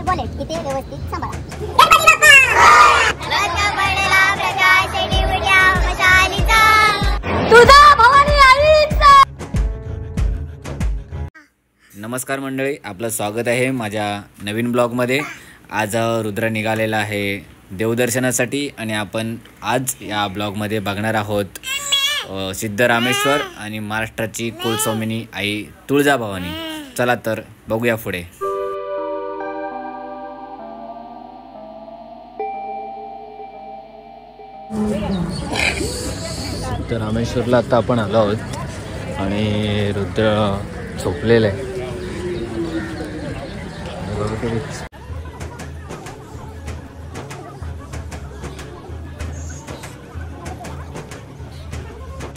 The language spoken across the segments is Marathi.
वॉलेट इथे व्यवस्थित सांभाळा. नमस्कार मंडळी, आपलं स्वागत आहे माझ्या नवीन ब्लॉगमध्ये. आज रुद्र निघालेला आहे देवदर्शनासाठी आणि आपण आज या ब्लॉगमध्ये बघणार आहोत सिद्धरामेश्वर आणि महाराष्ट्राची कुलस्वामिनी आई तुळजाभवानी. चला तर बघूया पुढे. सिद्धरामेश्वरला आता आपण आलो आहोत आणि रुद्र झोपलेलं आहे.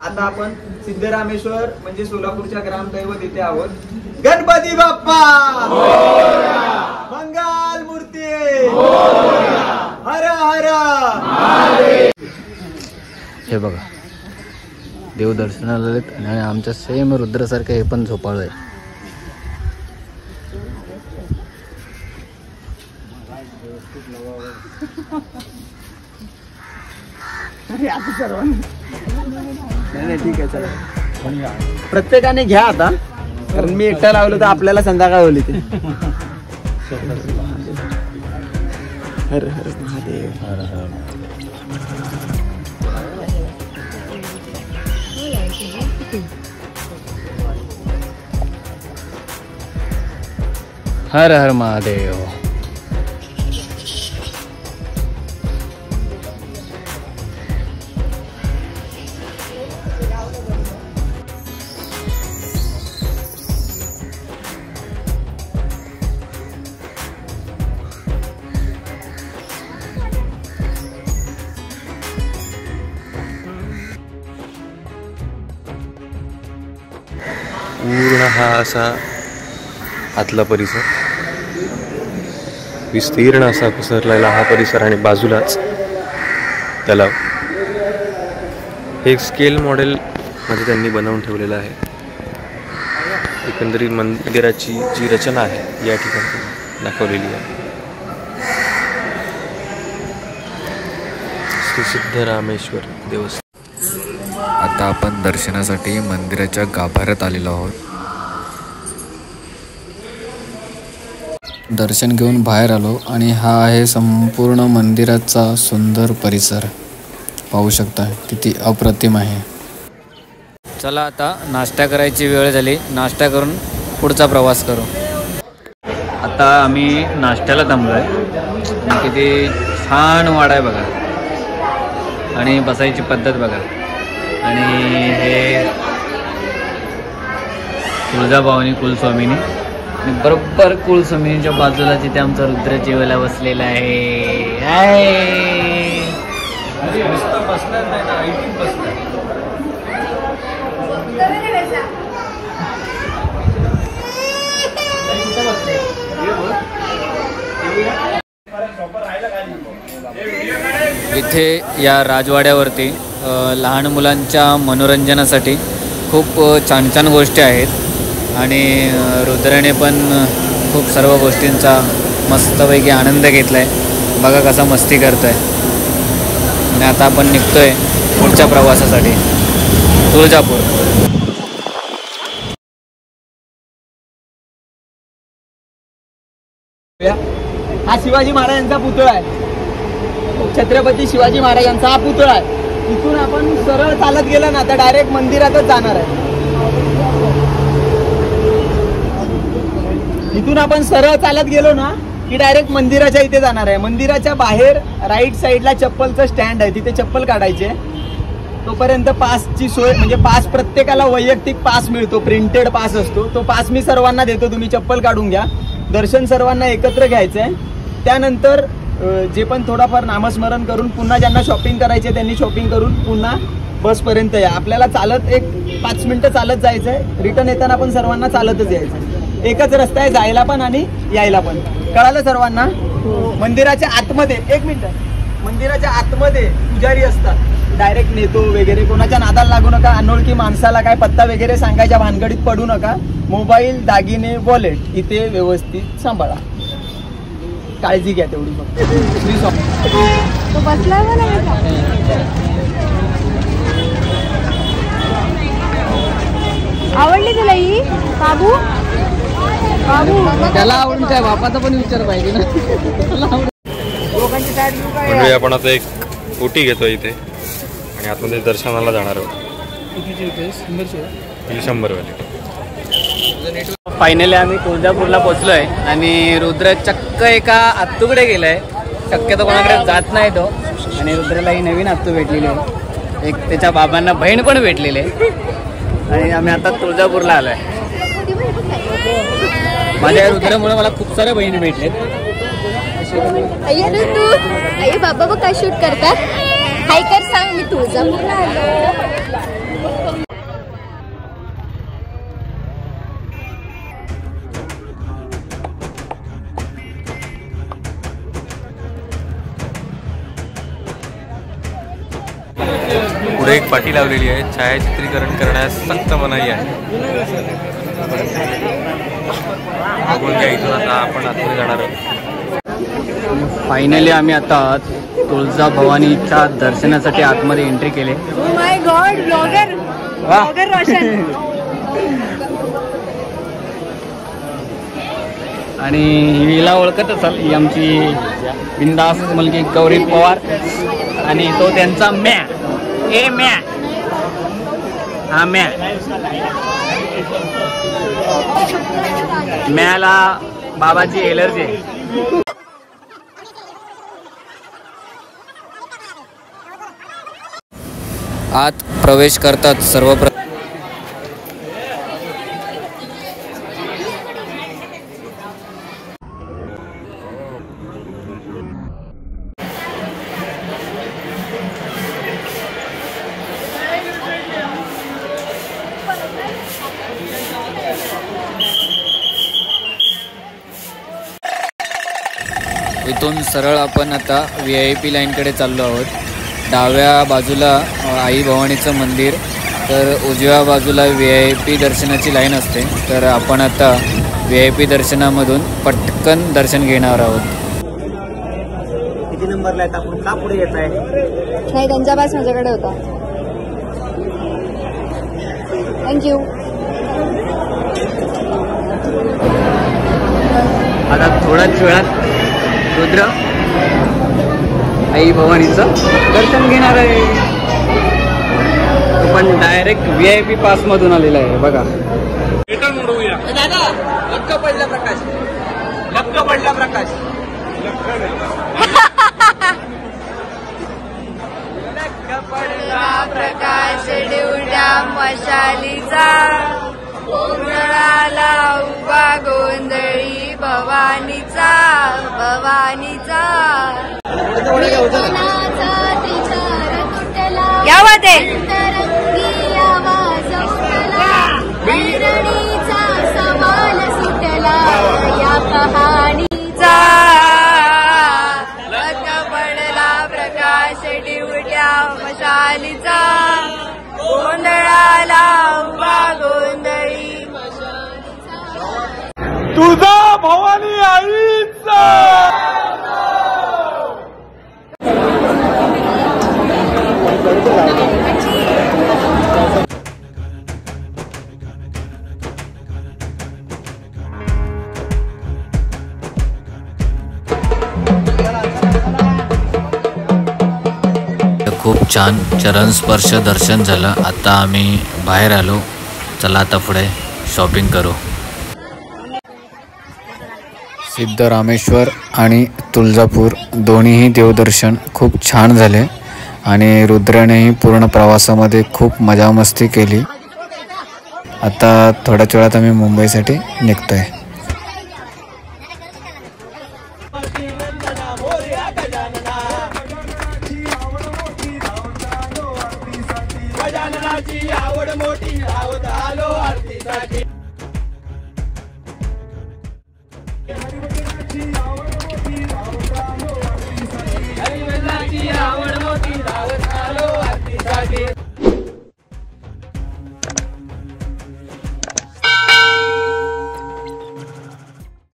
आता आपण सिद्धरामेश्वर म्हणजे सोलापूरच्या ग्रामदैवत इथे आहोत. गणपती बाप्पा मंगल मूर्ती हर हर. हे बघा, देवदर्शनाला आलेत आणि आमच्या सेम रुद्रासारखं हे पण झोपाळ आहे. नाही ठीक आहे, चला प्रत्येकाने घ्या आता, कारण मी एकटा लावलं तर आपल्याला संध्याकाळ होली ते. हर हर महादेव. हर हर. हर हर महादेव. पूर्ण हा असा आतला परिसर, विस्तीर्ण असा पसरलेला हा परिसर आणि बाजूलाच तलाव. हे एक स्केल मॉडेल मध्ये त्यांनी बनवून ठेवलेलं आहे. एकंदरीत मंदिराची जी रचना आहे या ठिकाणी दाखवलेली आहे. श्री सिद्धरामेश्वर देवस्थान. आता आपण दर्शनासाठी मंदिराच्या गाभाऱ्यात आलेलो आहोत. दर्शन घेऊन बाहेर आलो आणि हा आहे संपूर्ण मंदिराचा सुंदर परिसर. पाहू शकता किती अप्रतिम आहे. चला आता नाश्ता करायची वेळ झाली. नाश्ता करून पुढचा प्रवास करू. आता आम्ही नाश्त्याला थांबलो आहे. किती छान वाडा आहे बघा आणि बसायची पद्धत बघा. आणि हे तुळजाभवानी कुलस्वामिनी आणि बरोबर कुलस्वामिनीच्या बाजूला जिथे आमचा रुद्र जेवायला बसलेला आहे. इथे या राजवाड्यावरती लहान मुलांच्या मनोरंजनासाठी खूप छान छान गोष्टी आहेत आणि रुद्राने पण खूप सर्व गोष्टींचा मस्तपैकी आनंद घेतला आहे. बघा कसा मस्ती करतो आहे. आणि आता आपण निघतो आहे पुढच्या प्रवासासाठी तुळजापूर. हा शिवाजी महाराजांचा पुतळा आहे. छत्रपती शिवाजी महाराजांचा हा पुतळा आहे. इथून आपण सरळ चालत गेलं ना तर डायरेक्ट मंदिरातच जाणार आहे. इथून आपण सरळ चालत गेलो ना की डायरेक्ट मंदिराच्या इथे जाणार आहे. मंदिराच्या बाहेर राईट साईडला चप्पलचं स्टँड आहे, तिथे चप्पल काढायचे. तोपर्यंत पासची सोय, म्हणजे पास प्रत्येकाला वैयक्तिक पास मिळतो, प्रिंटेड पास असतो. तो पास मी सर्वांना देतो, तुम्ही चप्पल काढून घ्या. दर्शन सर्वांना एकत्र घ्यायचं आहे. त्यानंतर जे पण थोडाफार नामस्मरण करून पुन्हा ज्यांना शॉपिंग करायचे त्यांनी शॉपिंग करून पुन्हा बसपर्यंत या. आपल्याला चालत एक 5 मिनिटं चालत जायचं आहे. रिटर्न येताना पण सर्वांना चालतच यायचं. एकच रस्ता आहे जायला पण आणि यायला पण. कळालं सर्वांना? मंदिराच्या आतमध्ये 1 मिनिट, मंदिराच्या आतमध्ये पुजारी असतात, डायरेक्ट नेतो वगैरे. कोणाच्या नादाला लागू नका. अनोळखी माणसाला काय पत्ता वगैरे सांगायच्या भानगडीत पडू नका. मोबाईल, दागिने, वॉलेट इथे व्यवस्थित सांभाळा. काळजी घ्या तेवढी फक्त. श्री स्वामी. तो बसलाय मला आवडली तुला ही बाबू बाबू त्याला आवडून काय बापाचा पण विचार पाहिजे ना. म्हणजे आपण आता एक ओटी घेतो इथे आणि आतमध्ये दर्शनाला जाणार आहोत. 100 वाले. फायनली आम्ही तुळजापूरला पोहोचलोय आणि रुद्र चक्क एका आत्तूकडे गेलाय. शक्यतो कोणाकडे जात नाही तो. आणि रुद्राला ही नवीन आत्तू भेटलेली आहे. एक त्याच्या बाबांना बहीण पण भेटलेली आहे. आणि आम्ही आता तुळजापूरला आलोय. माझ्या रुद्रामुळे मला खूप साऱ्या बहिणी भेटलेत. तू आई बाबा बघ काय शूट करतात. हाय कर सांग मी तुळजापूरला आलो. पुढे एक पाटी लावलेली आहे. छायाचित्रीकरण करण्यास सक्त मनाई आहे. बघून घ्या. इथून आता आपण आतमध्ये जाणार आहोत. फायनली आम्ही आता तुळजा भवानीच्या दर्शनासाठी आतमध्ये एंट्री केली. माय गॉड ब्लॉगर रोशन. आणि हिला ओळखत असाल, ही आमची बिंदास मुलगी गौरी पवार आणि तो त्यांचा म्या. ए म्या. हा म्या. म्याला बाबाची एलर्जी आहे. आत प्रवेश करतात सर्वप्रथम इथून सरळ आपण आता VIP लाईनकडे चाललो आहोत. डाव्या बाजूला आई भवानीचं मंदिर, तर उजव्या बाजूला VIP दर्शनाची लाईन असते. तर आपण आता VIP दर्शनामधून पटकन दर्शन घेणार आहोत. किती नंबरला आहेत आपण? का पुढे येत आहे? नाही त्यांचा पास माझ्याकडे होता. थँक्यू. आता थोड्याच वेळात रुद्र आई भवानीचं दर्शन घेणार आहे. पण डायरेक्ट VIP पास मधून आलेला आहे बघा. दादा लक्क पडला प्रकाश. लक्क पडला प्रकाश. पडला प्रकाश देवड्या मशालीचा. गोंधळाला उभा गोंधळी भवानीचा. भवानीचा क्या बात आहे. बैरणीचा सवाल सुटला या कहाणीचा. लग पडला प्रकाश दिवट्या मशालीचा. गोंधळाला उभा गोंधळी तुझा भवानी आईचा. खूप छान चरणस्पर्श दर्शन झालं. आता आम्ही बाहेर आलो. चला आता पुढे शॉपिंग करू. सिद्धरामेश्वर आणि तुळजापूर दोन्हीही देवदर्शन खूप छान झाले आणि रुद्रानेही पूर्ण प्रवासामध्ये खूप मजा मस्ती केली. आता थोड्याच वेळात आम्ही मुंबईसाठी निघतोय. गजाननाची आवड मोठी धावत आलो आरतीसाठी.